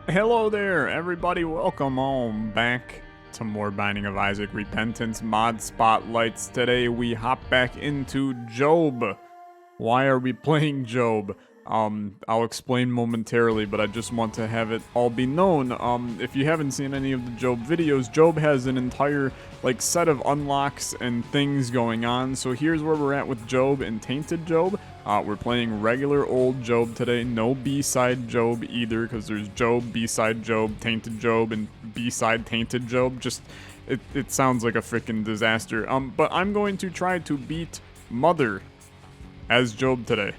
Hello there, everybody. Welcome on back to more Binding of Isaac Repentance mod spotlights. Today we hop back into Job. Why are we playing Job? I'll explain momentarily, but I just want to have it all be known. If you haven't seen any of the Job videos, Job has an entire set of unlocks and things going on. So here's where we're at with Job and Tainted Job. We're playing regular old Job today, no B-side Job either, because there's Job, B-side Job, Tainted Job, and B-side Tainted Job. Just, it sounds like a freaking disaster. But I'm going to try to beat Mother as Job today.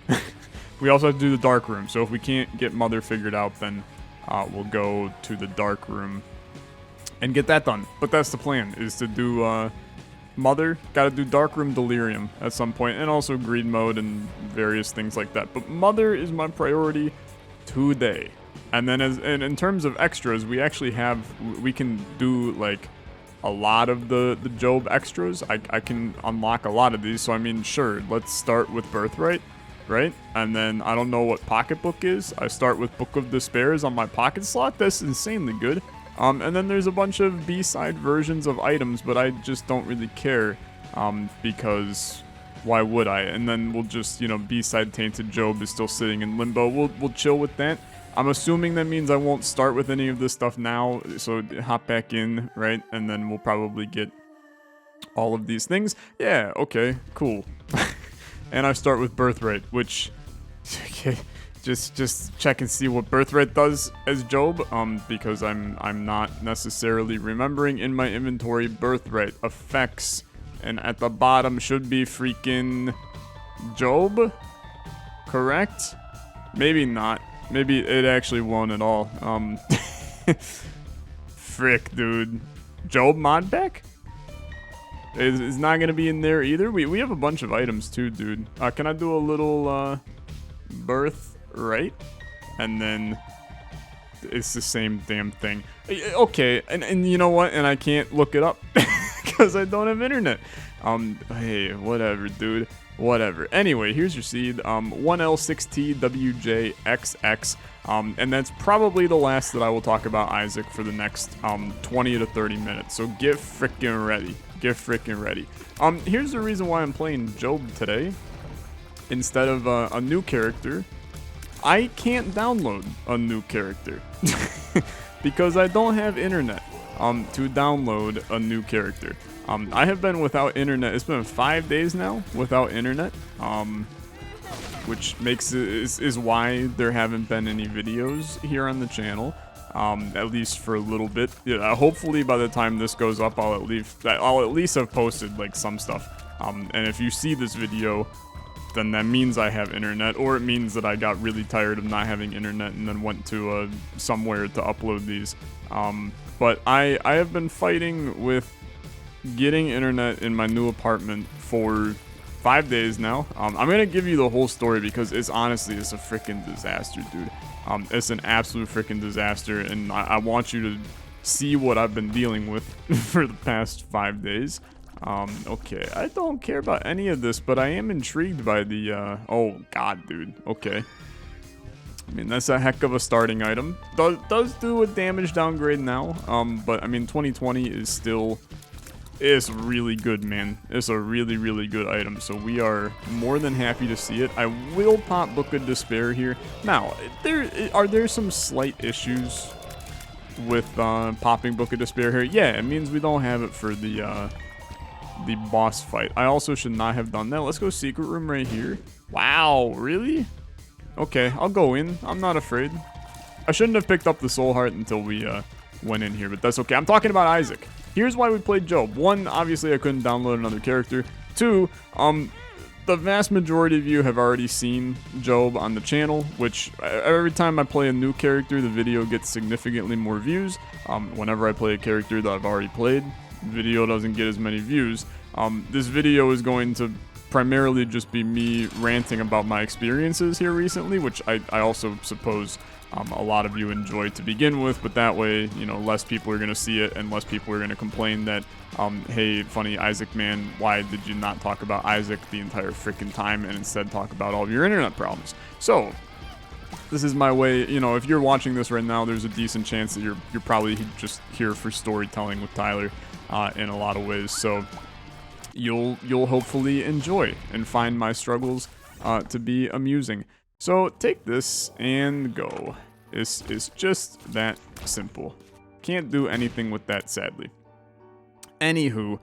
We also have to do the dark room, so if we can't get Mother figured out, then we'll go to the dark room and get that done. But that's the plan, is to do Mother, gotta do dark room delirium at some point, and also greed mode and various things like that. But Mother is my priority today. And then in terms of extras, we actually we can do like a lot of the Job extras. I can unlock a lot of these, so I mean, sure, let's start with Birthright, right? And then I don't know what Pocketbook is. I start with Book of Despairs on my pocket slot. That's insanely good. And then there's a bunch of B-side versions of items, but I just don't really care, because why would I? And then we'll just, B-side Tainted Job is still sitting in limbo. We'll chill with that. I'm assuming that means I won't start with any of this stuff now, so hop back in, right? And then we'll probably get all of these things. Yeah, okay, cool. And I start with Birthright, which, okay, just check and see what Birthright does as Job, because I'm not necessarily remembering in my inventory Birthright effects, and at the bottom should be freaking Job, correct? Maybe not. Maybe it actually won't at all. Frick, dude. Job mod pack? Is not gonna be in there either. We have a bunch of items too, dude. Can I do a little Birthright? And then it's the same damn thing. Okay, and you know what? And I can't look it up because I don't have internet. Hey, whatever, dude. Whatever. Anyway, here's your seed. 1L6TWJXX. And that's probably the last that I will talk about Isaac for the next 20 to 30 minutes. So get frickin' ready. Get frickin' ready. Here's the reason why I'm playing Job today instead of a new character. I can't download a new character because I don't have internet to download a new character. I have been without internet. It's been 5 days now without internet, which makes is why there haven't been any videos here on the channel, at least for a little bit. Yeah, hopefully by the time this goes up, I'll at least have posted like some stuff. And if you see this video, then that means I have internet, or it means that I got really tired of not having internet and then went to somewhere to upload these. But I have been fighting with getting internet in my new apartment for 5 days now. I'm gonna give you the whole story because it's a freaking disaster, dude. It's an absolute freaking disaster, and I want you to see what I've been dealing with for the past 5 days. Okay, I don't care about any of this, but I am intrigued by the, oh god, dude, okay. I mean, that's a heck of a starting item. Does do a damage downgrade now, but I mean, 2020 is still, it's really good, man. It's a really, really good item, so we are more than happy to see it. I will pop Book of Despair here. Now, are there some slight issues with popping Book of Despair here? Yeah, it means we don't have it for the boss fight. I also should not have done that. Let's go secret room right here. Wow, really? Okay, I'll go in. I'm not afraid. I shouldn't have picked up the soul heart until we went in here, but that's okay. I'm talking about Isaac. Here's why we played Job. One, obviously I couldn't download another character. Two, the vast majority of you have already seen Job on the channel, which every time I play a new character, the video gets significantly more views. Whenever I play a character that I've already played, the video doesn't get as many views. This video is going to primarily just be me ranting about my experiences here recently, which I also suppose a lot of you enjoy to begin with, but that way, less people are going to see it and less people are going to complain that, hey, funny Isaac man, why did you not talk about Isaac the entire freaking time and instead talk about all of your internet problems? So, This is my way, you know, if you're watching this right now, there's a decent chance that you're probably just here for storytelling with Tyler in a lot of ways. So you'll hopefully enjoy and find my struggles to be amusing. So take this and go. It's just that simple. Can't do anything with that, sadly. Anywho,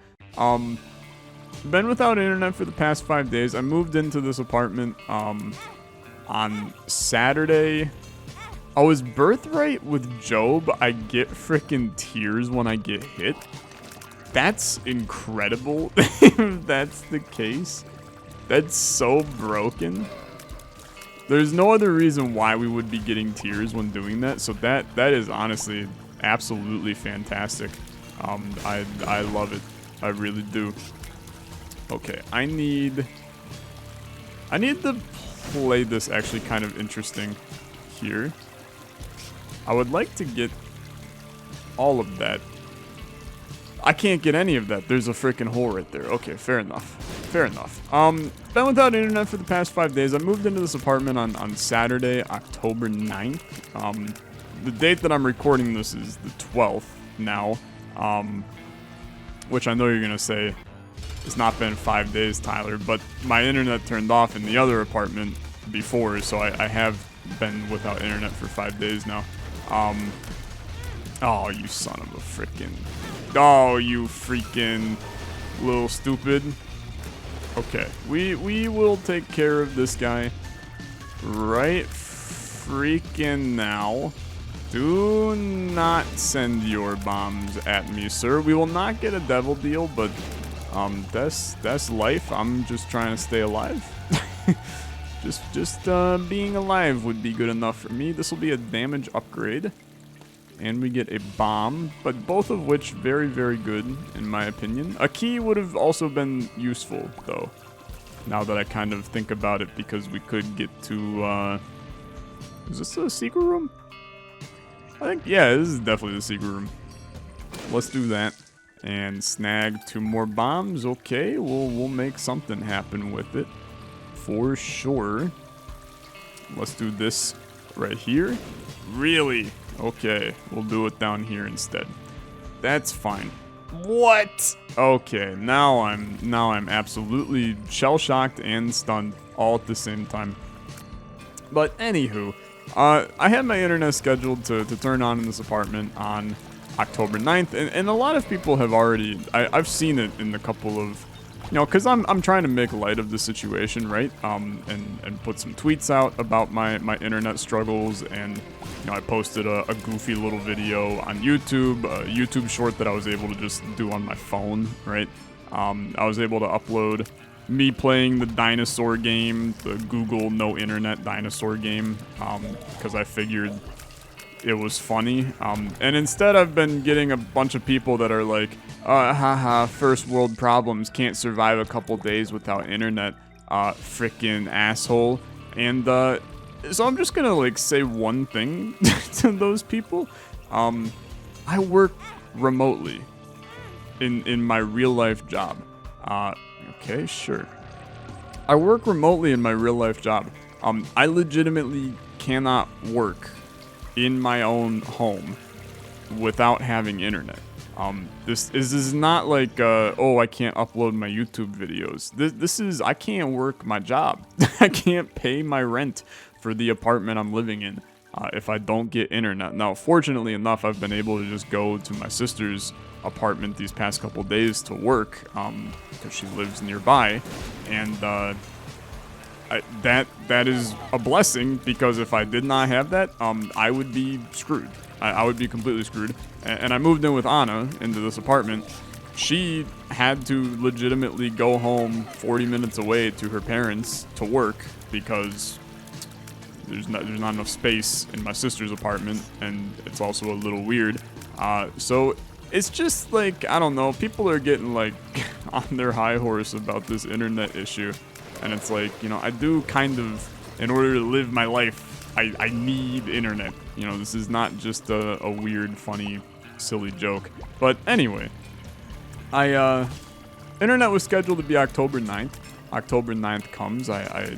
been without internet for the past 5 days. I moved into this apartment on Saturday. Oh, his birthright with Job, I get freaking tears when I get hit. That's incredible if that's the case. That's so broken. There's no other reason why we would be getting tears when doing that. So that is honestly absolutely fantastic. I love it. I really do. Okay, I need to play this actually kind of interesting here. I would like to get all of that. I can't get any of that. There's a freaking hole right there. Okay, fair enough. Fair enough. Been without internet for the past 5 days. I moved into this apartment on Saturday, October 9th. The date that I'm recording this is the 12th now. Which I know you're gonna say, it's not been 5 days, Tyler, but my internet turned off in the other apartment before, so I have been without internet for 5 days now. Oh, you son of a freaking... Oh, you freaking little stupid. Okay, we will take care of this guy right freaking now. Do not send your bombs at me, sir. We will not get a devil deal, but that's life. I'm just trying to stay alive. just being alive would be good enough for me. This will be a damage upgrade. And we get a bomb, but both of which very, very good, in my opinion. A key would have also been useful, though, now that I kind of think about it, because we could get to, is this a secret room? I think, yeah, this is definitely the secret room. Let's do that. And snag 2 more bombs. Okay, we'll make something happen with it. For sure. Let's do this right here. Really? Okay, we'll do it down here instead. That's fine. What? Okay, now I'm absolutely shell-shocked and stunned all at the same time. But anywho, I had my internet scheduled to turn on in this apartment on October 9th, and a lot of people have already, I've seen it in a couple of, you know, because I'm trying to make light of the situation, right? And put some tweets out about my internet struggles, and you know, I posted a goofy little video on YouTube, a YouTube short that I was able to just do on my phone, right? I was able to upload me playing the dinosaur game, the Google no internet dinosaur game, because I figured it was funny. And instead I've been getting a bunch of people that are like, haha, first world problems, can't survive a couple days without internet, frickin' asshole. And so I'm just gonna like say one thing to those people. I work remotely in my real life job. Okay, sure. I work remotely in my real life job. I legitimately cannot work in my own home without having internet. This is not like, oh, I can't upload my YouTube videos. This is, I can't work my job. I can't pay my rent for the apartment I'm living in if I don't get internet. Now, fortunately enough, I've been able to just go to my sister's apartment these past couple days to work because she lives nearby, and that is a blessing, because if I did not have that, I would be screwed. I would be completely screwed. And I moved in with Anna into this apartment. She had to legitimately go home 40 minutes away to her parents to work because there's not enough space in my sister's apartment, and it's also a little weird. So it's just like, I don't know, people are getting like on their high horse about this internet issue. And it's like, you know, I do kind of, in order to live my life, I need internet. You know, this is not just a weird, funny, silly joke. But anyway, internet was scheduled to be October 9th. October 9th comes. I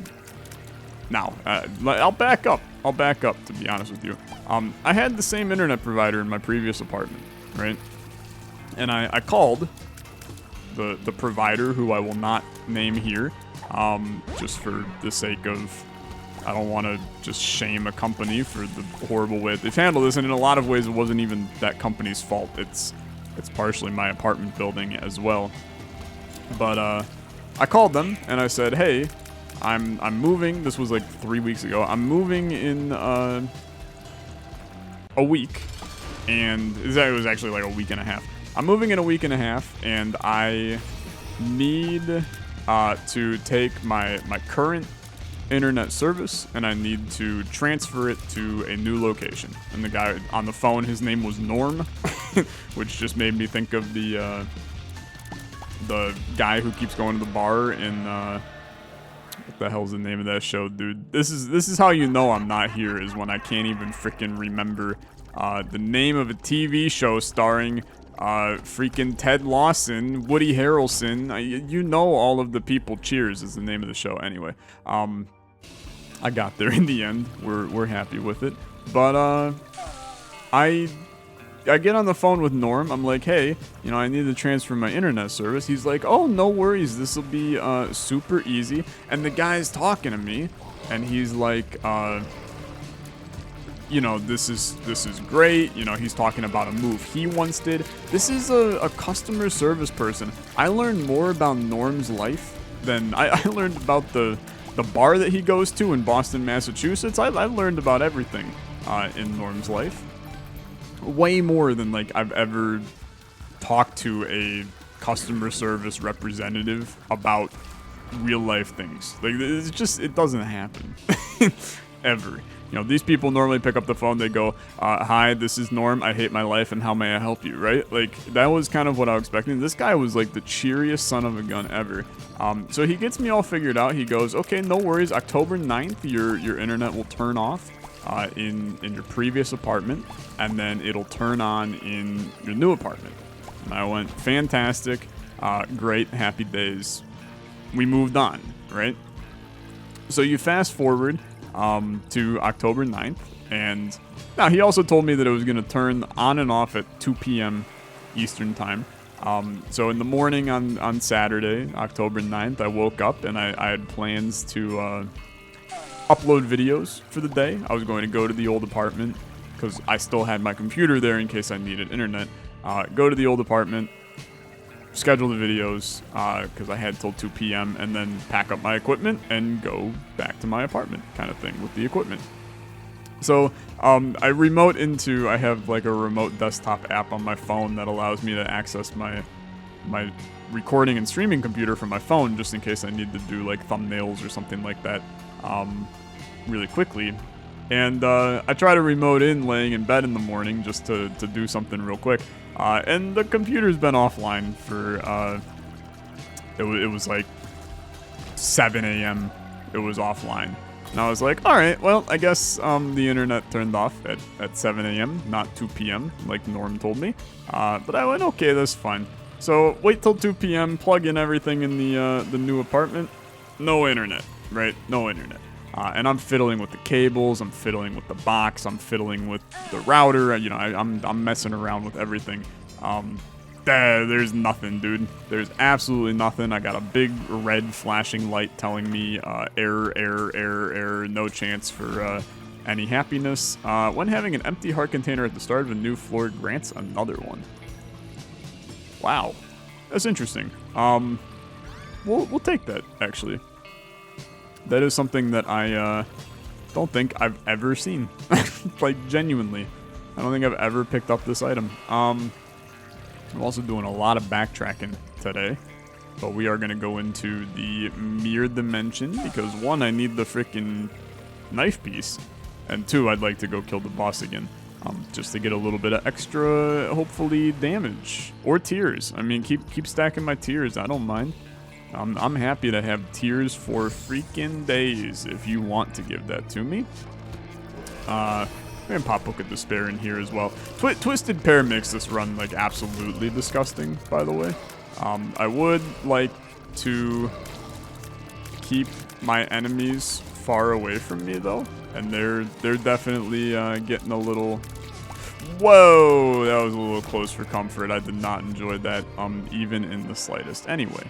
Now, I'll back up. I'll back up, to be honest with you. I had the same internet provider in my previous apartment, right? And I called the provider, who I will not name here, just for the sake of, I don't want to just shame a company for the horrible way that they've handled this. And in a lot of ways, it wasn't even that company's fault. It's partially my apartment building as well. But I called them and I said, hey, I'm moving. This was like 3 weeks ago. I'm moving in a week, and it was actually like a week and a half. I'm moving in a week and a half, and I need to take my current internet service, and I need to transfer it to a new location. And the guy on the phone, his name was Norm, which just made me think of the guy who keeps going to the bar in what the hell's the name of that show, dude? This is how you know I'm not here, is when I can't even freaking remember the name of a TV show starring freaking Ted Lawson, Woody Harrelson. You know all of the people. Cheers is the name of the show. Anyway, I got there in the end. We're happy with it. But I get on the phone with Norm. I'm like, hey, I need to transfer my internet service. He's like, oh, no worries. This will be super easy. And the guy's talking to me, and he's like, this is great. He's talking about a move he once did. This is a customer service person. I learned more about Norm's life than I learned about the bar that he goes to in Boston, Massachusetts. I learned about everything in Norm's life. Way more than like I've ever talked to a customer service representative about real life things. Like, it doesn't happen ever. These people normally pick up the phone. They go, hi, this is Norm. I hate my life, and how may I help you, right? Like, that was kind of what I was expecting. This guy was like the cheeriest son of a gun ever. So he gets me all figured out. He goes, okay, no worries. October 9th, your internet will turn off in your previous apartment, and then it'll turn on in your new apartment. And I went, fantastic, great, happy days. We moved on, right? So you fast forward to October 9th, and now he also told me that it was going to turn on and off at 2 p.m. Eastern time. So in the morning on Saturday, October 9th, I woke up and I had plans to upload videos for the day. I was going to go to the old apartment because I still had my computer there in case I needed internet. Go to the old apartment, schedule the videos because I had till 2 p.m. and then pack up my equipment and go back to my apartment kind of thing with the equipment. So I have like a remote desktop app on my phone that allows me to access my recording and streaming computer from my phone just in case I need to do like thumbnails or something like that really quickly. And I try to remote in laying in bed in the morning just to do something real quick. And the computer's been offline for, it was like 7 a.m. It was offline. And I was like, all right, well, I guess the internet turned off at 7 a.m., not 2 p.m., like Norm told me. But I went, okay, that's fine. So wait till 2 p.m., plug in everything in the new apartment. No internet, right? No internet. And I'm fiddling with the cables, I'm fiddling with the box, I'm fiddling with the router. I'm messing around with everything. There's nothing, dude. There's absolutely nothing. I got a big red flashing light telling me error, no chance for any happiness. When having an empty heart container at the start of a new floor grants another one. Wow, that's interesting. We'll take that, actually. That is something that I don't think I've ever seen. Like, genuinely. I don't think I've ever picked up this item. I'm also doing a lot of backtracking today. But we are going to go into the mirror dimension because, one, I need the freaking knife piece. And two, I'd like to go kill the boss again. Just to get a little bit of extra, hopefully, damage. Or tears. I mean, keep stacking my tears. I don't mind. I'm happy to have tears for freaking days if you want to give that to me. And pop Book of Despair in here as well. Twisted Pair makes this run like absolutely disgusting, by the way. I would like to keep my enemies far away from me though, and they're definitely getting a little. Whoa, that was a little close for comfort. I did not enjoy that, even in the slightest. Anyway,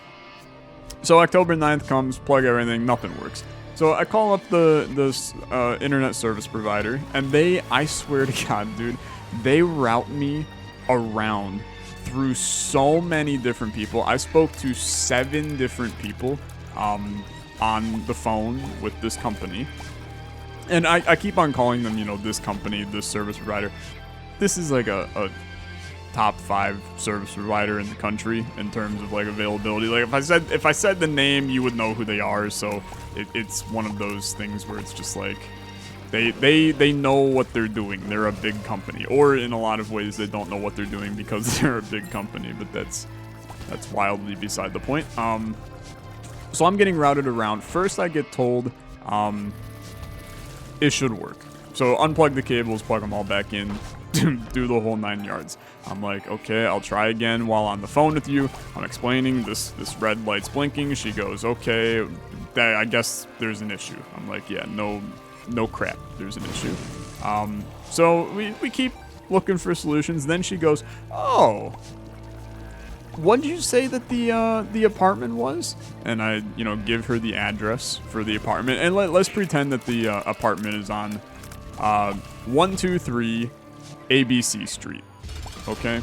so October 9th comes, plug everything, nothing works. So I call up the internet service provider, and I swear to God, dude, they route me around through so many different people. I spoke to 7 different people on the phone with this company. And I keep on calling them, you know, this company, this service provider. This is like a top 5 service provider in the country in terms of like availability. Like if I said the name, you would know who they are. So it's one of those things where it's just like they know what they're doing. They're a big company, or in a lot of ways they don't know what they're doing because they're a big company. But that's wildly beside the point. So I'm getting routed around. First, I get told it should work. So unplug the cables, plug them all back in, do the whole 9 yards. I'm like, okay, I'll try again while on the phone with you. I'm explaining this red light's blinking. She goes, okay, I guess there's an issue. I'm like, yeah, no crap, there's an issue. So we keep looking for solutions. Then she goes, oh, what did you say that the apartment was? And I, you know, give her the address for the apartment. And let's pretend that the apartment is on 123 ABC Street. Okay.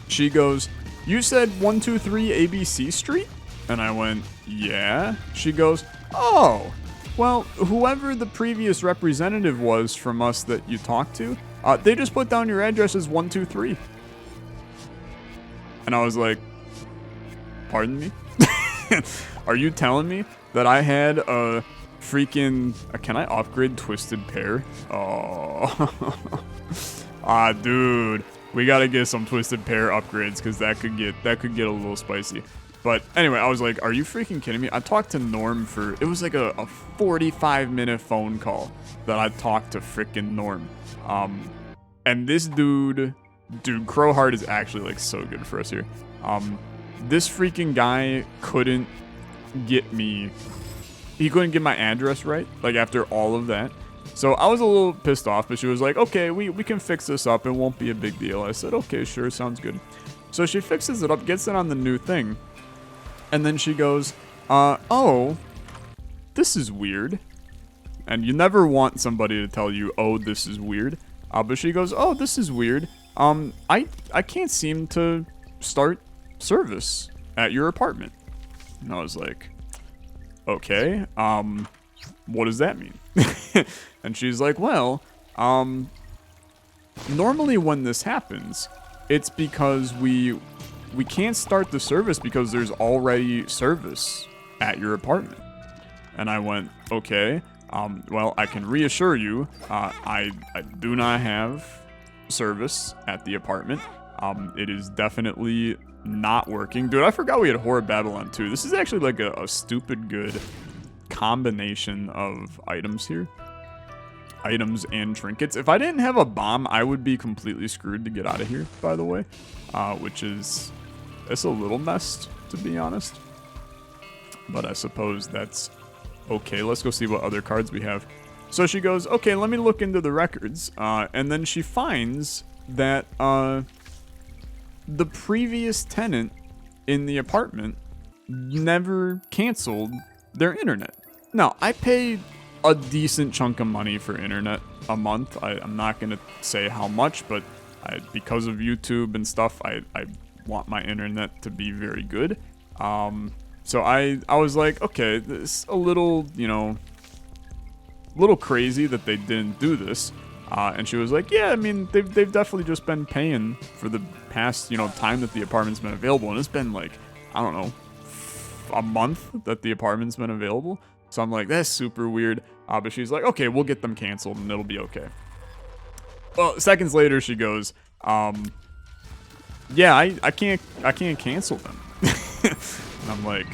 She goes, you said 123 ABC Street? And I went, yeah. She goes, oh, well, whoever the previous representative was from us that you talked to, they just put down your address as 123. And I was like, pardon me? Are you telling me that I had a freaking... can I upgrade Twisted Pear? Oh. Dude. We gotta get some Twisted Pear upgrades because that could get a little spicy. But anyway, I was like, are you freaking kidding me? I talked to Norm for... It was like a 45-minute phone call that I talked to freaking Norm. And this dude, Crowheart is actually like so good for us here. This freaking guy couldn't get me... He couldn't get my address right, like after all of that. So I was a little pissed off, but she was like, okay, we can fix this up. It won't be a big deal. I said, okay, sure, sounds good. So she fixes it up, gets it on the new thing. And then she goes, oh, this is weird. And you never want somebody to tell you, oh, this is weird. But she goes, oh, this is weird. I can't seem to start service at your apartment. And I was like, okay, what does that mean? And she's like, well, normally when this happens, it's because we can't start the service because there's already service at your apartment. And I went, okay, well, I can reassure you, I do not have service at the apartment. It is definitely not working. Dude, I forgot we had Horror Babylon 2. This is actually like a stupid good combination of items here. Items and trinkets. If I didn't have a bomb, I would be completely screwed to get out of here, by the way. Which is... It's a little messed, to be honest. But I suppose that's okay. Let's go see what other cards we have. So she goes, okay, let me look into the records. And then she finds that the previous tenant in the apartment never canceled their internet. Now, I pay a decent chunk of money for internet a month. I'm not going to say how much, but because of YouTube and stuff, I want my internet to be very good. So I was like, okay, this a little, you know, little crazy that they didn't do this. And she was like, yeah, I mean, they've definitely just been paying for the past, you know, time that the apartment's been available. And it's been like, I don't know, a month that the apartment's been available. So I'm like, that's super weird. But she's like, okay, we'll get them canceled and it'll be okay. Well, seconds later, she goes, yeah, I can't cancel them. And I'm like,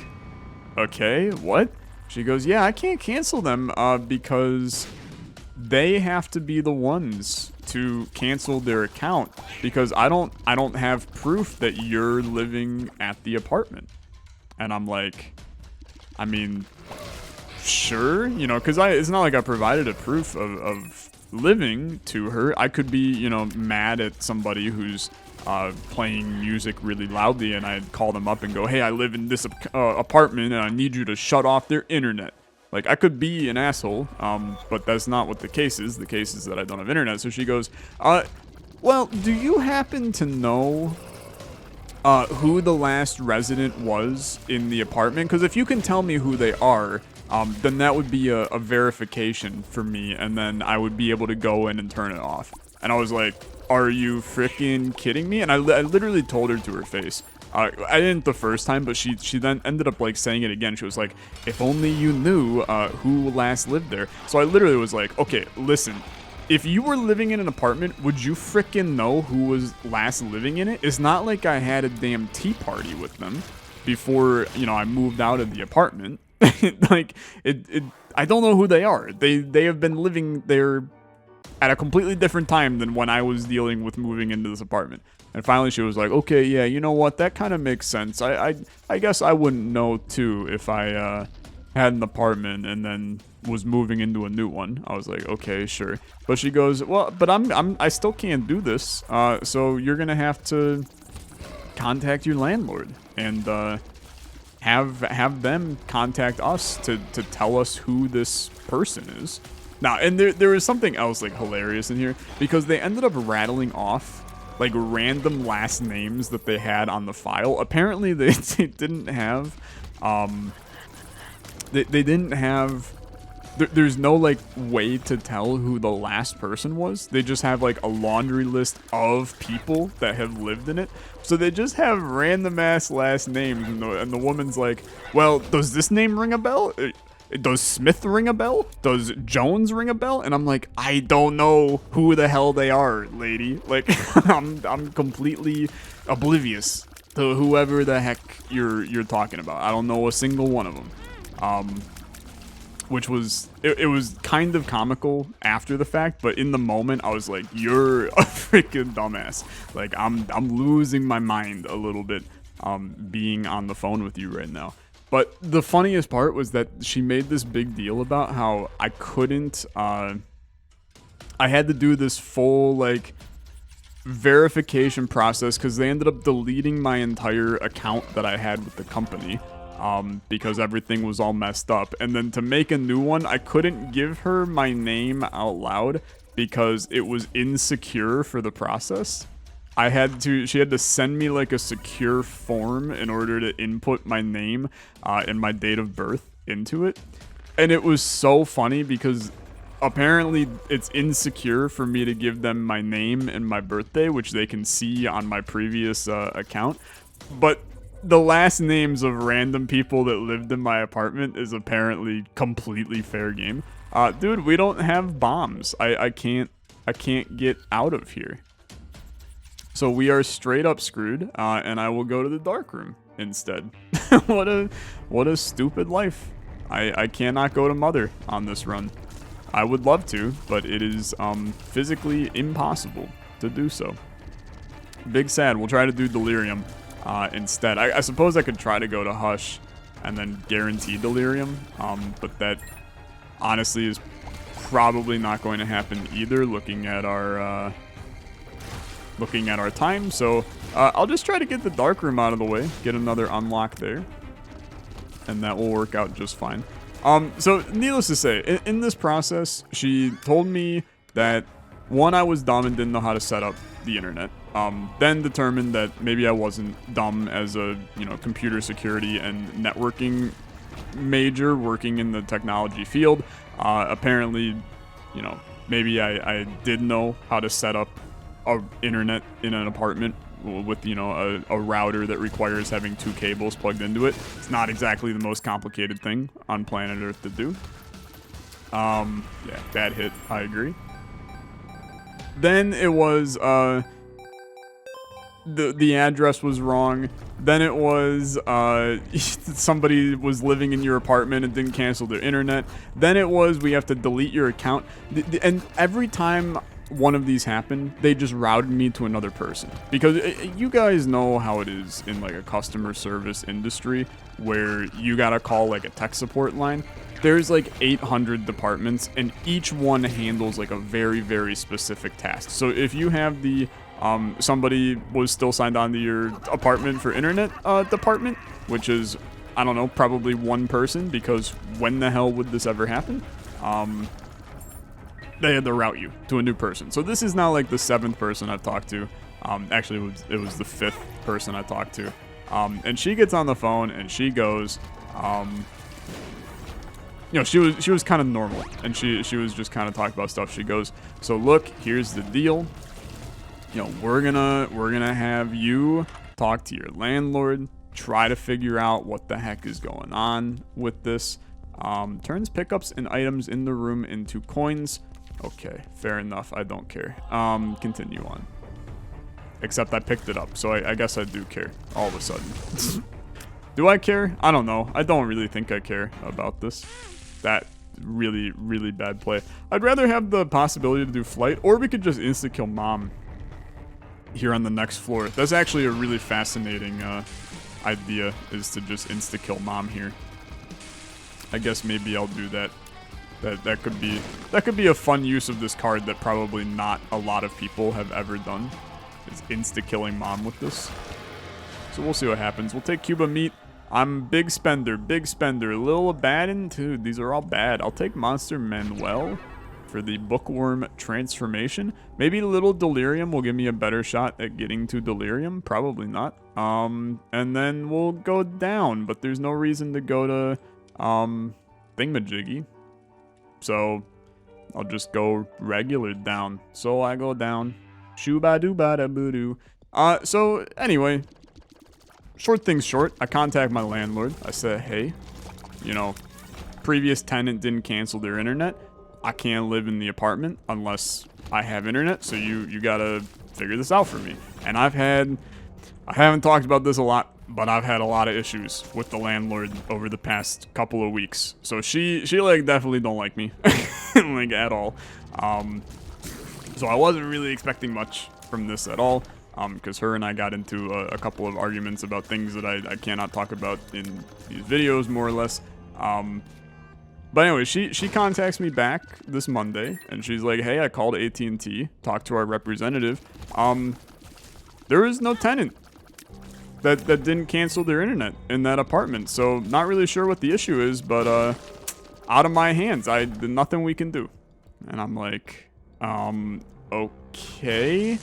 okay, what? She goes, yeah, I can't cancel them because they have to be the ones to cancel their account because I don't have proof that you're living at the apartment. And I'm like, I mean, sure, you know, because it's not like I provided a proof of living to her. I could be, you know, mad at somebody who's playing music really loudly, and I'd call them up and go, hey, I live in this apartment, and I need you to shut off their internet. Like, I could be an asshole, but that's not what the case is. The case is that I don't have internet. So she goes, well, do you happen to know who the last resident was in the apartment? Because if you can tell me who they are, then that would be a verification for me, and then I would be able to go in and turn it off. And I was like, are you freaking kidding me? And I literally told her to her face. I didn't the first time, but she then ended up like saying it again. She was like, if only you knew who last lived there. So I literally was like, okay, listen, if you were living in an apartment, would you freaking know who was last living in it? It's not like I had a damn tea party with them before, you know, I moved out of the apartment. Like, I don't know who they are. They have been living there at a completely different time than when I was dealing with moving into this apartment. And finally she was like, okay, yeah, you know what? That kind of makes sense. I guess I wouldn't know too if I had an apartment and then was moving into a new one. I was like, okay, sure. But she goes, well, but I still can't do this. So you're going to have to contact your landlord and have them contact us to tell us who this person is. Now, and there was something else like hilarious in here because they ended up rattling off like random last names that they had on the file. Apparently they didn't have they didn't have there's no like way to tell who the last person was. They just have like a laundry list of people that have lived in it. So they just have random ass last names, and the woman's like, well, does this name ring a bell? Does Smith ring a bell? Does Jones ring a bell? And I'm like, I don't know who the hell they are, lady. Like, I'm completely oblivious to whoever the heck you're talking about. I don't know a single one of them. Which was, it was kind of comical after the fact, but in the moment I was like, you're a freaking dumbass. Like, I'm losing my mind a little bit being on the phone with you right now. But the funniest part was that she made this big deal about how I couldn't, I had to do this full, like, verification process because they ended up deleting my entire account that I had with the company because everything was all messed up. And then to make a new one, I couldn't give her my name out loud because it was insecure for the process. She had to send me like a secure form in order to input my name and my date of birth into it. And it was so funny because apparently it's insecure for me to give them my name and my birthday, which they can see on my previous account. But the last names of random people that lived in my apartment is apparently completely fair game. Dude, we don't have bombs. I can't get out of here. So we are straight up screwed, and I will go to the dark room instead. What a stupid life. I cannot go to Mother on this run. I would love to, but it is physically impossible to do so. Big sad. We'll try to do Delirium instead. I suppose I could try to go to Hush and then guarantee Delirium, but that honestly is probably not going to happen either, looking at our time. So I'll just try to get the dark room out of the way, get another unlock there, and that will work out just fine. So needless to say, in this process, she told me that one, I was dumb and didn't know how to set up the internet. Then determined that maybe I wasn't dumb as a, computer security and networking major working in the technology field. Apparently, maybe I did know how to set up a internet in an apartment with, a router that requires having 2 cables plugged into it. It's not exactly the most complicated thing on planet Earth to do. Yeah, bad hit. I agree. Then it was, the address was wrong. Then it was, somebody was living in your apartment and didn't cancel their internet. Then it was, we have to delete your account. And every time one of these happened, they just routed me to another person. Because you guys know how it is in like a customer service industry where you gotta call like a tech support line. there's like 800 departments, and each one handles like a very, very specific task. So if you have the somebody was still signed on to your apartment for internet department, which is, I don't know, probably one person, because when the hell would this ever happen? They had to route you to a new person. So this is now like the 7th person I've talked to. Actually, it was the 5th person I talked to. And she gets on the phone and she goes, you know, she was kind of normal, and she was just kind of talking about stuff. She goes, so look, here's the deal. You know, we're gonna have you talk to your landlord, try to figure out what the heck is going on with this. Turns pickups and items in the room into coins. Okay, fair enough. I don't care. Continue on. Except I picked it up, so I guess I do care all of a sudden. Do I care? I don't know. I don't really think I care about this. That really, really bad play. I'd rather have the possibility to do flight, or we could just insta-kill mom here on the next floor. That's actually a really fascinating idea, is to just insta-kill mom here. I guess maybe I'll do that. That could be a fun use of this card that probably not a lot of people have ever done, is insta-killing mom with this. So we'll see what happens. We'll take Cuba meat. I'm big spender. Lil Abaddon, dude, these are all bad. I'll take Monster Manuel for the Bookworm transformation. Maybe Little Delirium will give me a better shot at getting to Delirium. Probably not. And then we'll go down, but there's no reason to go to Thingamajiggy. So I'll just go regular down. So I go down. Shoo-ba-doo-ba-da-boo-doo. So anyway, short things short, I contact my landlord. I said, hey, you know, previous tenant didn't cancel their internet. I can't live in the apartment unless I have internet, so you gotta figure this out for me. And I haven't talked about this a lot, but I've had a lot of issues with the landlord over the past couple of weeks. So she like definitely don't like me, like at all. So I wasn't really expecting much from this at all. Because her and I got into a couple of arguments about things that I cannot talk about in these videos, more or less. But anyway, she contacts me back this Monday, and she's like, hey, I called AT&T, talked to our representative. There is no tenant that didn't cancel their internet in that apartment, so not really sure what the issue is, but out of my hands, nothing we can do. And I'm like, okay.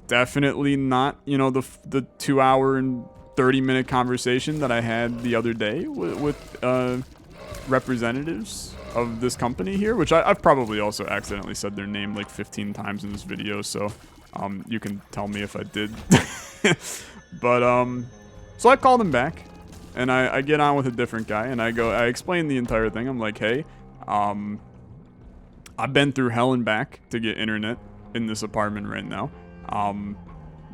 Definitely not, you know, the 2 hour and 30-minute conversation that I had the other day with representatives of this company here, which I've probably also accidentally said their name like 15 times in this video, so you can tell me if I did. But so I called him back, and I get on with a different guy, and I explain the entire thing. I'm like, hey, I've been through hell and back to get internet in this apartment right now.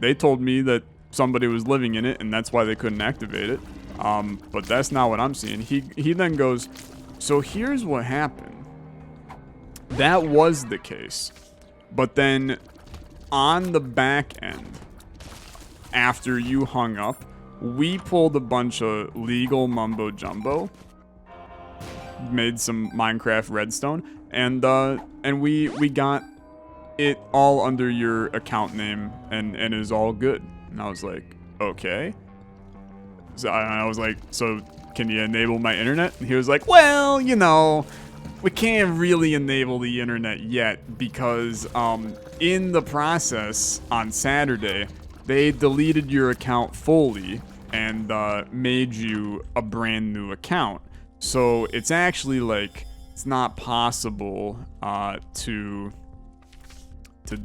They told me that somebody was living in it, and that's why they couldn't activate it. But that's not what I'm seeing. He then goes, so here's what happened. That was the case. But then on the back end, after you hung up, we pulled a bunch of legal mumbo jumbo, made some Minecraft redstone, and we got it all under your account name, and it is all good. And I was like, okay. So I was like, so can you enable my internet? And he was like, well, you know, we can't really enable the internet yet because in the process on Saturday, they deleted your account fully and made you a brand new account. So it's actually like, it's not possible to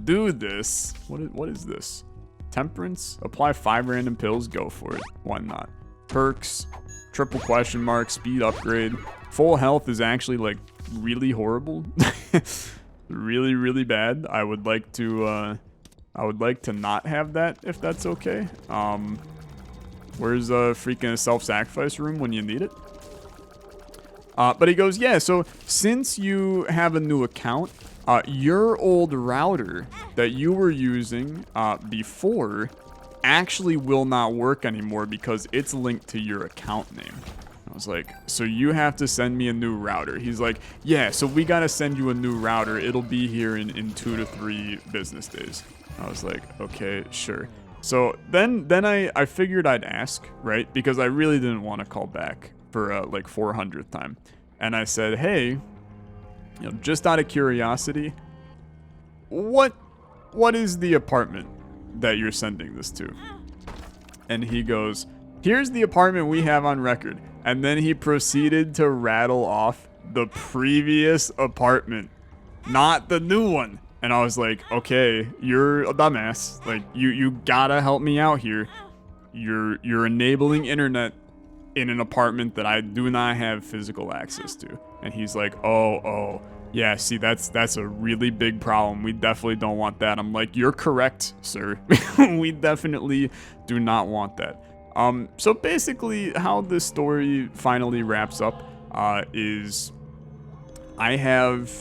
do this. What is this? Temperance? Apply 5 random pills? Go for it. Why not? Perks, triple question mark, speed upgrade. Full health is actually like really horrible. Really, really bad. I would like to not have that if that's okay. Where's a freaking self-sacrifice room when you need it? But he goes, yeah, so since you have a new account, your old router that you were using before actually will not work anymore because it's linked to your account name. I was like, so you have to send me a new router. He's like, yeah, so we gotta send you a new router. It'll be here in 2 to 3 business days. I was like, okay, sure. So then I figured I'd ask, right? Because I really didn't want to call back for like 400th time. And I said, hey, just out of curiosity, what is the apartment that you're sending this to? And he goes, here's the apartment we have on record. And then he proceeded to rattle off the previous apartment, not the new one. And I was like, okay, you're a dumbass. Like, you gotta help me out here. You're enabling internet in an apartment that I do not have physical access to. And he's like, oh, yeah, see, that's a really big problem. We definitely don't want that. I'm like, you're correct, sir. We definitely do not want that. So basically, how this story finally wraps up is I have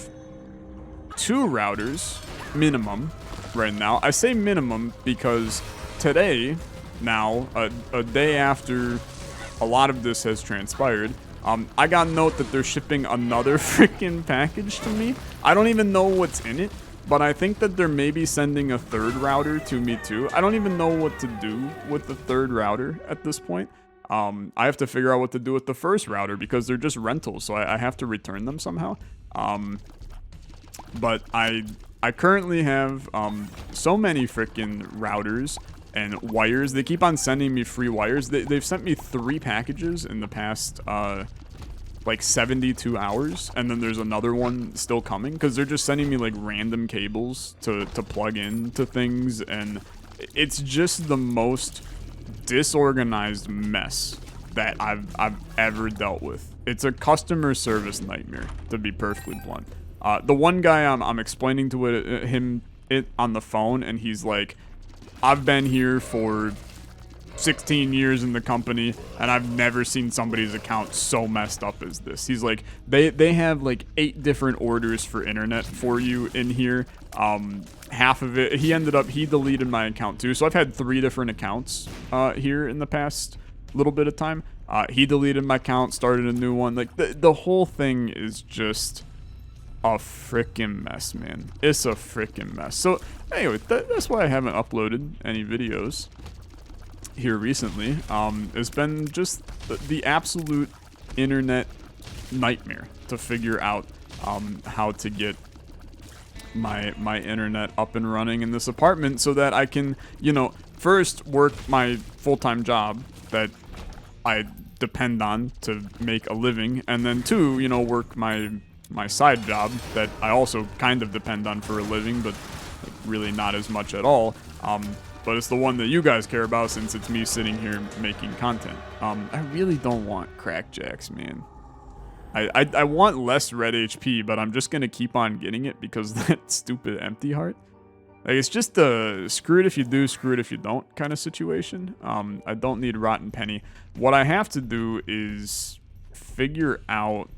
2 routers minimum right now. I say minimum because today, now, a day after a lot of this has transpired, I got a note that they're shipping another freaking package to me. I don't even know what's in it, but I think that they're maybe sending a 3rd router to me too. I don't even know what to do with the 3rd router at this point. I have to figure out what to do with the 1st router because they're just rentals, so I have to return them somehow. But I currently have so many freaking routers and wires. They keep on sending me free wires. They've sent me 3 packages in the past like 72 hours, and then there's another one still coming because they're just sending me like random cables to plug into things, and it's just the most disorganized mess that I've ever dealt with. It's a customer service nightmare, to be perfectly blunt. The one guy I'm explaining to it on the phone, and he's like, I've been here for 16 years in the company, and I've never seen somebody's account so messed up as this. He's like, they have like 8 different orders for internet for you in here. Half of it, he deleted my account too. So I've had 3 different accounts here in the past little bit of time. He deleted my account, started a new one. Like the whole thing is just a freaking mess, man. It's a freaking mess. So anyway, that's why I haven't uploaded any videos here recently. It's been just the absolute internet nightmare to figure out how to get my internet up and running in this apartment so that I can, first work my full-time job that I depend on to make a living, and then 2, work my side job that I also kind of depend on for a living, but really not as much at all. But it's the one that you guys care about since it's me sitting here making content. I really don't want crackjacks, man. I want less red HP, but I'm just gonna keep on getting it because that stupid empty heart. Like, it's just a screw it if you do, screw it if you don't kind of situation. I don't need Rotten Penny. What I have to do is figure out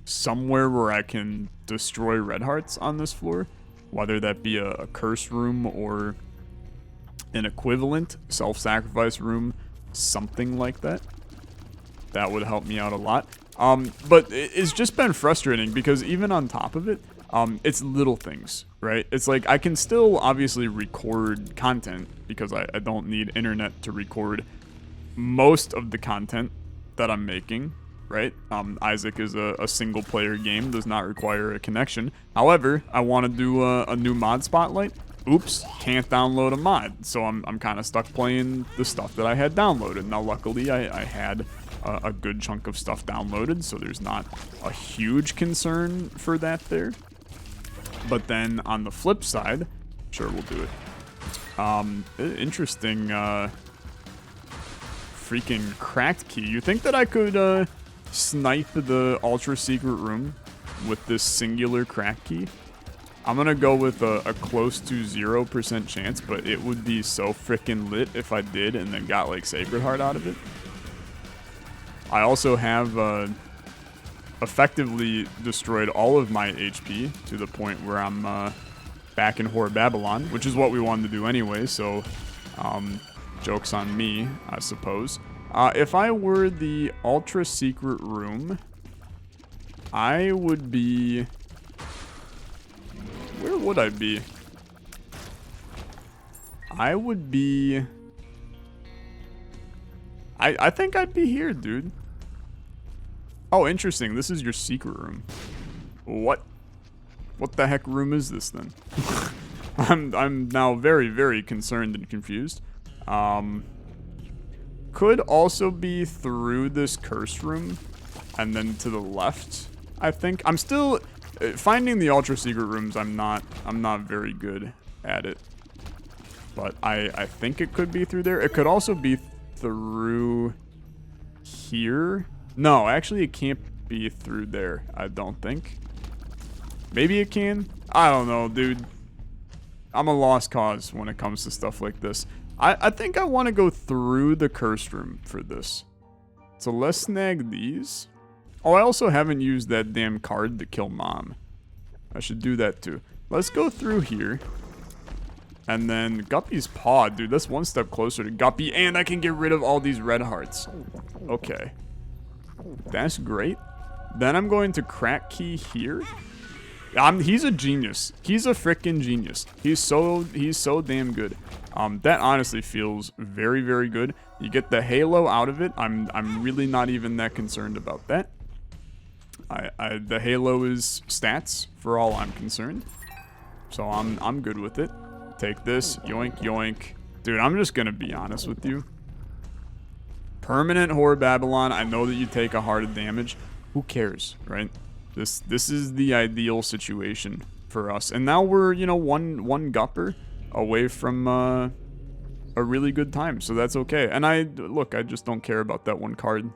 somewhere where I can destroy red hearts on this floor, whether that be a curse room or an equivalent self-sacrifice room, something like that. That would help me out a lot. But it's just been frustrating because even on top of it, it's little things, right? It's like I can still obviously record content because I don't need internet to record most of the content that I'm making, right? Isaac is a single player game, does not require a connection. However, I want to do a new mod spotlight. Oops, can't download a mod. So I'm kind of stuck playing the stuff that I had downloaded. Now, luckily, I had a good chunk of stuff downloaded, so there's not a huge concern for that there. But then on the flip side, sure, we'll do it. Interesting, freaking cracked key. You think that I could snipe the ultra secret room with this singular crack key? I'm gonna go with a close to 0% chance, but it would be so freaking lit if I did and then got like Sacred Heart out of it. I also have effectively destroyed all of my HP to the point where I'm back in Whore Babylon, which is what we wanted to do anyway, so joke's on me, I suppose. If I were the ultra secret room, I would be... Where would I be? I would be... I think I'd be here, dude. Oh, interesting. This is your secret room. What? What the heck room is this then? I'm now very, very concerned and confused. Could also be through this curse room and then to the left, I think. I'm still finding the ultra secret rooms. I'm not very good at it. But I think it could be through there. It could also be through here. No, actually it can't be through there, I don't think. Maybe it can? I don't know, dude. I'm a lost cause when it comes to stuff like this. I think I want to go through the curse room for this. So let's snag these. Oh, I also haven't used that damn card to kill Mom. I should do that too. Let's go through here. And then Guppy's paw, dude, that's one step closer to Guppy, and I can get rid of all these red hearts. Okay. That's great. Then I'm going to crack key here. He's a genius. He's a freaking genius. He's so damn good. That honestly feels very, very good. You get the halo out of it. I'm really not even that concerned about that. The halo is stats for all I'm concerned. So I'm good with it. Take this, yoink, yoink. Dude, I'm just gonna be honest with you. Permanent Horror Babylon, I know that you take a heart of damage. Who cares, right? This is the ideal situation for us. And now we're, you know, one gupper away from a really good time, so that's okay. And I just don't care about that one card.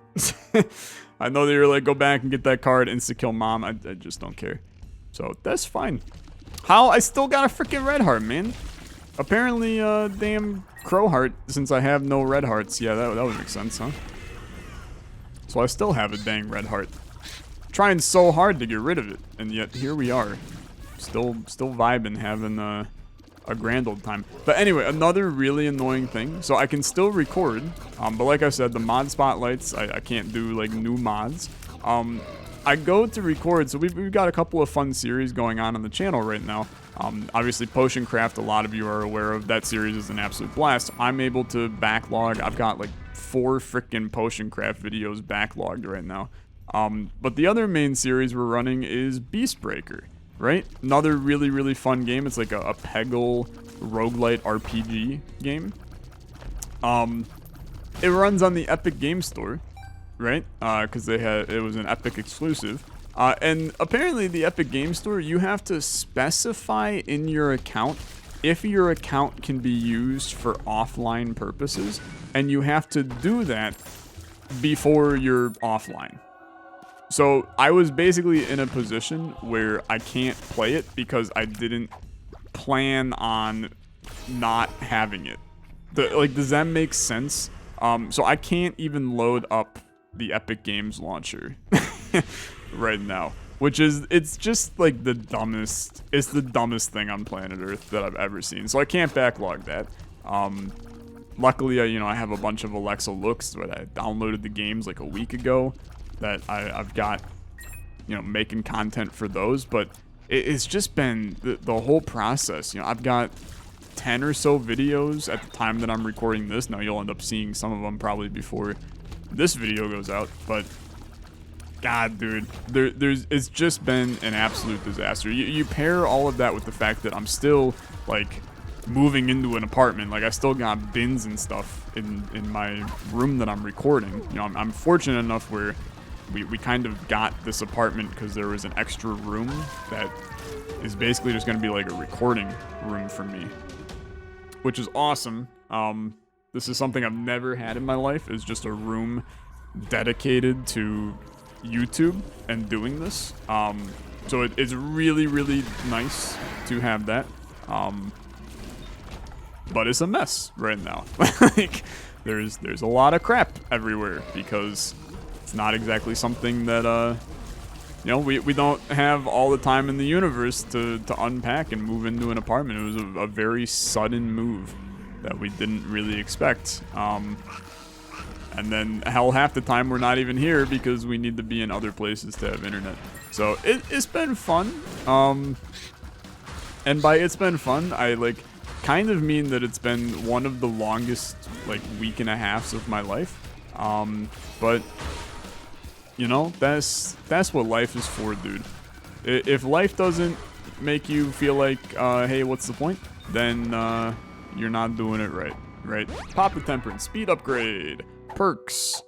I know that you're like, go back and get that card, insta-kill Mom. I just don't care. So that's fine. How? I still got a freaking red heart, man. Apparently, damn crow heart, since I have no red hearts. Yeah, that would make sense, huh? So I still have a dang red heart. Trying so hard to get rid of it, and yet here we are. Still vibing, having a grand old time. But anyway, another really annoying thing. So I can still record, but like I said, the mod spotlights, I can't do like new mods. I go to record, so we've got a couple of fun series going on the channel right now. Obviously, Potion Craft, a lot of you are aware of. That series is an absolute blast. I'm able to backlog. I've got like 4 freaking Potion Craft videos backlogged right now. But the other main series we're running is Beastbreaker, right? Another really, really fun game. It's like a Peggle roguelite RPG game. It runs on the Epic Game Store, right? Because it was an Epic exclusive. And apparently the Epic Game Store, you have to specify in your account if your account can be used for offline purposes, and you have to do that before you're offline. So I was basically in a position where I can't play it because I didn't plan on not having it. Does that make sense? So I can't even load up the Epic Games launcher right now, it's just like the dumbest thing on planet Earth that I've ever seen. So I can't backlog that. Luckily, I have a bunch of Olexa looks, but I downloaded the games like a week ago that I've got, making content for those. But it's just been the whole process. I've got 10 or so videos at the time that I'm recording this. Now you'll end up seeing some of them probably before this video goes out, but God, dude, it's just been an absolute disaster. You pair all of that with the fact that I'm still like moving into an apartment. Like I still got bins and stuff in my room that I'm recording. I'm fortunate enough where we kind of got this apartment because there was an extra room that is basically just going to be like a recording room for me, which is awesome. This is something I've never had in my life, is just a room dedicated to YouTube and doing this. So it's really, really nice to have that. But it's a mess right now. Like there's a lot of crap everywhere because it's not exactly something that we don't have all the time in the universe to unpack and move into an apartment. It was a very sudden move that we didn't really expect. And then, hell, half the time we're not even here because we need to be in other places to have internet. So, it's been fun. And by it's been fun, I, like, kind of mean that it's been one of the longest, like, week and a halves of my life. But, you know, that's what life is for, dude. If life doesn't make you feel like, hey, what's the point? Then, you're not doing it right? Pop the temperance, speed upgrade, perks.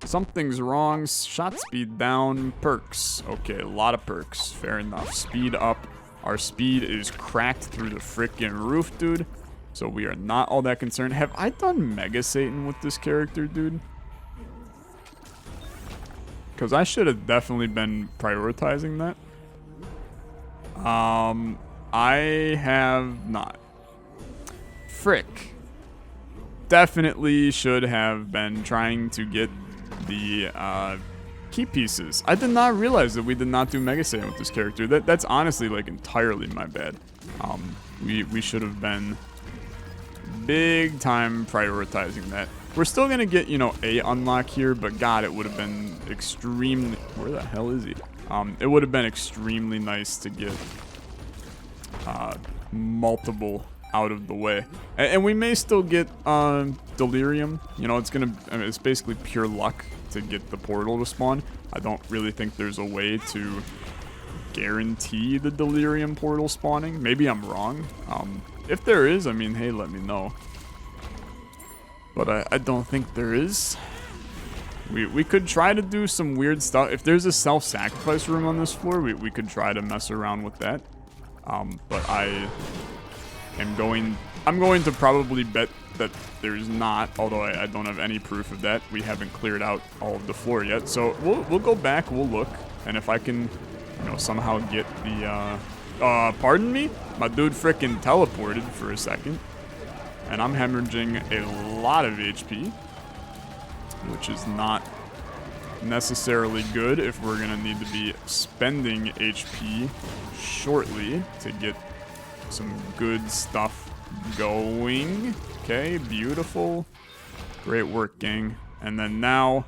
Something's wrong, shot speed down, perks. Okay, a lot of perks, fair enough. Speed up, our speed is cracked through the frickin' roof, dude. So we are not all that concerned. Have I done Mega Satan with this character, dude? Because I should have definitely been prioritizing that. I have not. Frick. Definitely should have been trying to get the key pieces. I did not realize that we did not do Mega Saiyan with this character. That's honestly like entirely my bad. We should have been big time prioritizing that. We're still gonna get, you know, a unlock here, but God, it would have been extremely. Where the hell is he? It would have been extremely nice to get multiple out of the way, and we may still get delirium. You know, it's gonna. I mean, it's basically pure luck to get the portal to spawn. I don't really think there's a way to guarantee the delirium portal spawning. Maybe I'm wrong. If there is, I mean, hey, let me know. But I don't think there is. We could try to do some weird stuff. If there's a self-sacrifice room on this floor, we could try to mess around with that. But I'm going to probably bet that there's not, although I don't have any proof of that. We haven't cleared out all of the floor yet. So we'll go back, we'll look, and if I can, you know, somehow get the, pardon me? My dude frickin' teleported for a second. And I'm hemorrhaging a lot of HP, which is not necessarily good if we're gonna need to be spending HP shortly to get some good stuff going. Okay, beautiful. Great work, gang. And then now,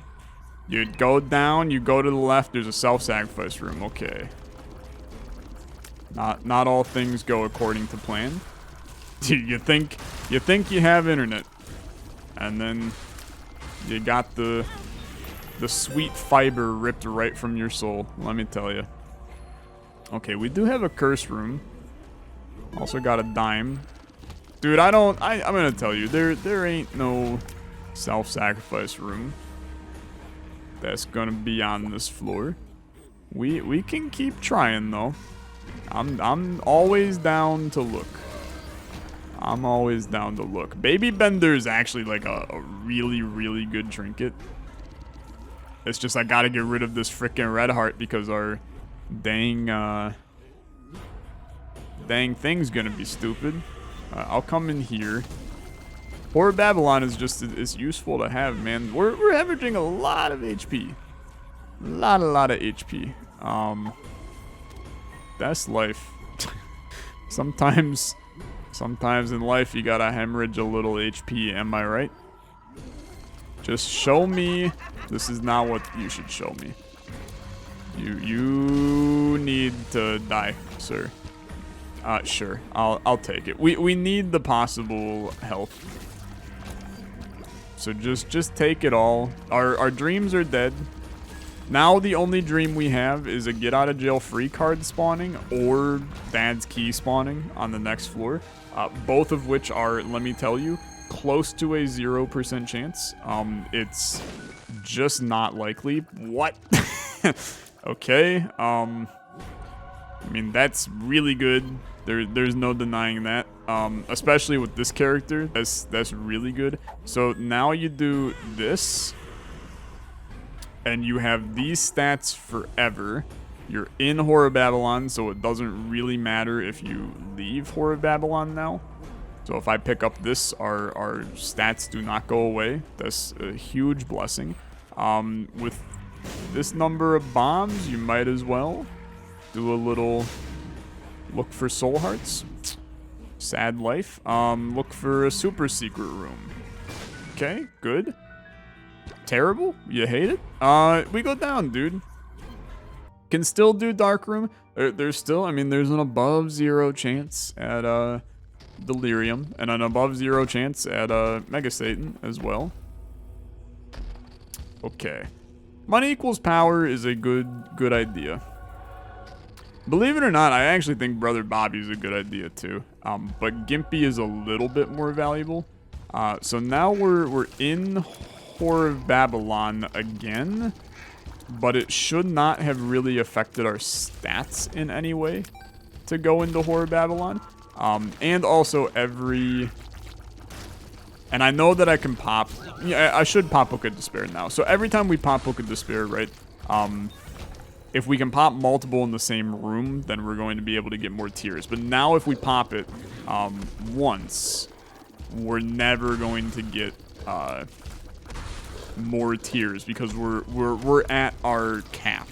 you go down, you go to the left, there's a self-sacrifice room. Okay. Not all things go according to plan. You think you have internet, and then you got the sweet fiber ripped right from your soul. Let me tell you. Okay, we do have a curse room. Also got a dime. Dude, I'm gonna tell you, there ain't no self-sacrifice room that's gonna be on this floor. We can keep trying though. I'm always down to look. I'm always down to look. Baby Bender is actually like a really, really good trinket. It's just I gotta get rid of this frickin' red heart because our dang thing's gonna be stupid. I'll come in here. Poor Babylon is just is useful to have, man. We're hemorrhaging a lot of HP. A lot of HP. That's life. Sometimes in life you gotta hemorrhage a little HP, am I right? Just show me. This is not what you should show me. You need to die, sir. Sure. I'll take it. We need the possible health. So just take it all. Our dreams are dead. Now the only dream we have is a get out of jail free card spawning or Dad's key spawning on the next floor. Both of which are, let me tell you, close to a 0% chance. It's just not likely. What? Okay. I mean, that's really good. There's no denying that. Especially with this character, that's really good. So now you do this, and you have these stats forever. You're in Horror Babylon, so it doesn't really matter if you leave Horror Babylon now. So if I pick up this, our stats do not go away. That's a huge blessing. With this number of bombs, you might as well do a little look for soul hearts. Sad life. Look for a super secret room. Okay, good. Terrible? You hate it? We go down, dude. Can still do Dark Room. There's still, I mean, there's an above 0 chance at Delirium and an above 0 chance at Mega Satan as well. Okay. Money equals power is a good idea. Believe it or not, I actually think Brother Bobby is a good idea too. But Gimpy is a little bit more valuable. So now we're in Whore of Babylon again, but it should not have really affected our stats in any way to go into Whore of Babylon. And also and I know that I can pop, yeah, I should pop Book of Despair now. So every time we pop Book of Despair, right, if we can pop multiple in the same room, then we're going to be able to get more tiers. But now if we pop it once, we're never going to get more tiers because we're at our cap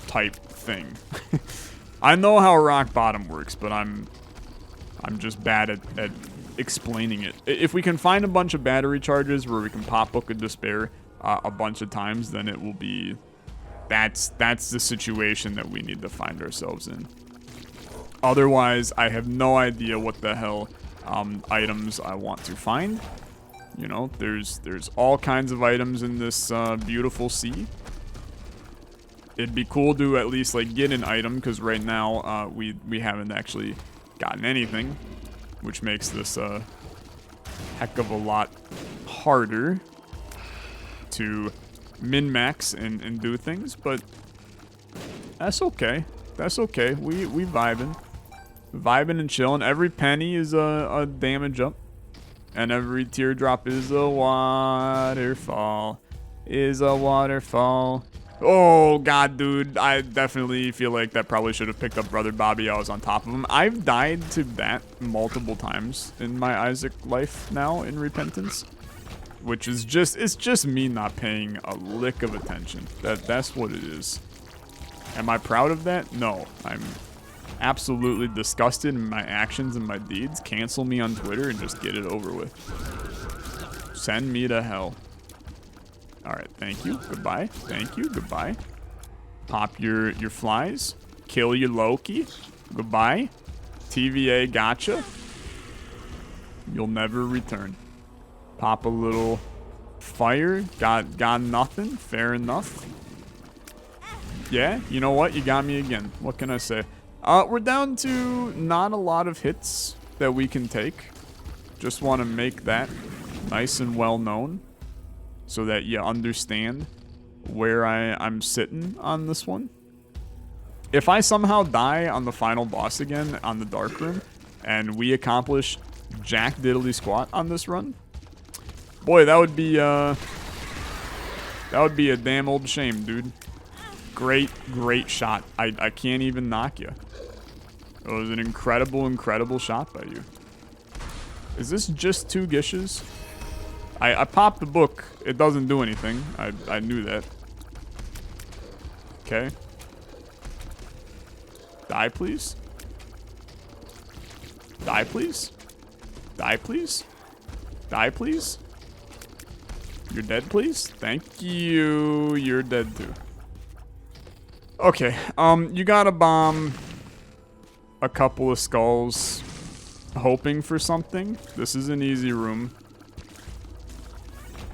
type thing. I know how rock bottom works, but I'm just bad at explaining it. If we can find a bunch of battery charges where we can pop Book of Despair a bunch of times, then it will be... That's the situation that we need to find ourselves in. Otherwise, I have no idea what the hell items I want to find. You know, there's all kinds of items in this beautiful sea. It'd be cool to at least like get an item, because right now we haven't actually gotten anything, which makes this a heck of a lot harder to min-max and do things, but that's okay. That's okay. We vibing and chilling. Every penny is a damage up, and every teardrop is a waterfall. Oh god, dude, I definitely feel like that probably should have picked up Brother Bobby. I was on top of him. I've died to that multiple times in my Isaac life now in Repentance, which is it's just me not paying a lick of attention. That's what it is. Am I proud of that? No, I'm absolutely disgusted in my actions and my deeds. Cancel me on Twitter and just get it over with. Send me to hell. Alright, thank you. Goodbye. Thank you. Goodbye. Pop your flies. Kill your Loki. Goodbye. TVA gotcha. You'll never return. Pop a little fire. Got nothing. Fair enough. Yeah, you know what? You got me again. What can I say? We're down to not a lot of hits that we can take. Just want to make that nice and well known, so that you understand where I'm sitting on this one. If I somehow die on the final boss again on the Dark Room, and we accomplish jack diddly squat on this run, boy, that would be a damn old shame, dude. Great shot. I can't even knock you. It was an incredible shot by you. Is this just 2 gishes? I popped the book. It doesn't do anything. I knew that. Okay. Die, please. Die, please. Die, please. Die, please. You're dead, please. Thank you. You're dead, too. Okay. You gotta bomb a couple of skulls, hoping for something. This is an easy room.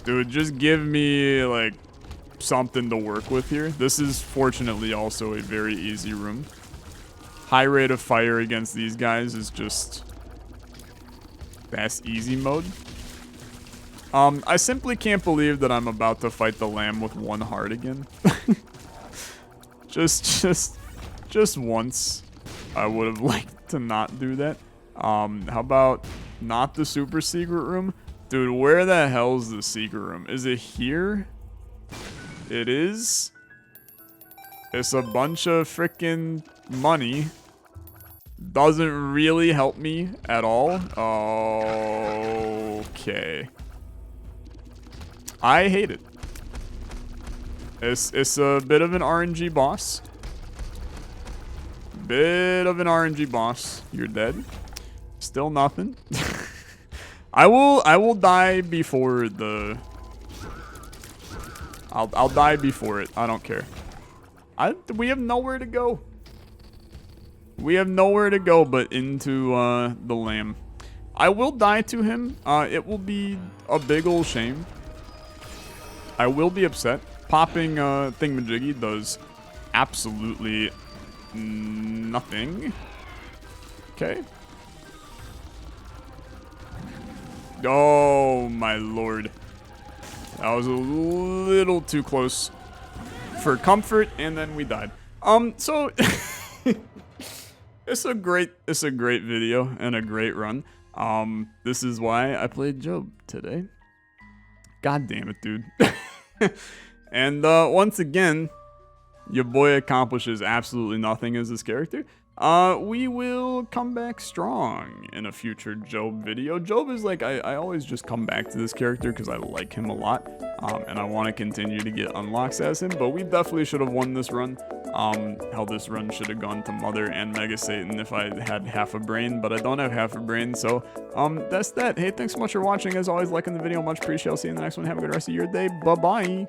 Dude, just give me, like, something to work with here. This is, fortunately, also a very easy room. High rate of fire against these guys is just... that's easy mode. I simply can't believe that I'm about to fight the lamb with 1 heart again. just once. I would have liked to not do that. How about not the super secret room? Dude, where the hell's the secret room? Is it here? It is. It's a bunch of freaking money. Doesn't really help me at all. Okay. I hate it. It's a bit of an RNG boss. Bit of an RNG boss. You're dead. Still nothing. I will die before the I'll die before it. I don't care. We have nowhere to go. We have nowhere to go but into the lamb. I will die to him. It will be a big ol' shame. I will be upset. Popping thingamajiggy does absolutely nothing. Okay. Oh my lord. That was a little too close for comfort, and then we died. So it's a great video and a great run. This is why I played Job today. God damn it, dude. And once again, your boy accomplishes absolutely nothing as this character. We will come back strong in a future Job video. Job is like, I always just come back to this character because I like him a lot. And I want to continue to get unlocks as him, but we definitely should have won this run. Hell, this run should have gone to Mother and Mega Satan if I had half a brain, but I don't have half a brain, so that's that. Hey, thanks so much for watching. As always, liking the video, much appreciated. I'll see you in the next one. Have a good rest of your day. Bye-bye.